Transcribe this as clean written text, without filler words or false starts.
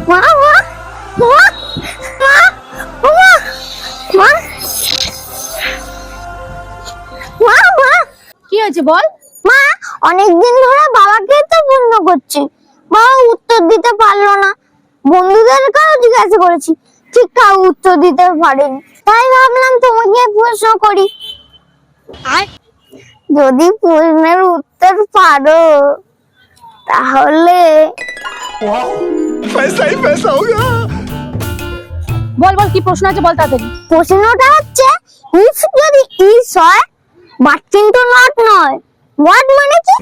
মা মা মা মা মা মা মা মা কি হয়েছে বল? মা অনেকদিন ধরে বাবাকে তো ফোন করছি, বাবা উত্তর দিতে পারলো না। বন্ধুদের কাছে জিজ্ঞাসা করেছি, ঠিক কাউ উত্তর দিতে পারেনি। তাই ভাবলাম তোমাকে প্রশ্ন করি, যদি প্রশ্নের উত্তর পারো তাহলে पैसा ही पैसा होगा। বল বল, কি প্রশ্ন আছে বল তাড়াতাড়ি। প্রশ্নটা হচ্ছে, ইফ যদি ইস হয় বাট কিন্তু নট নয়, হোয়াট মানে কি?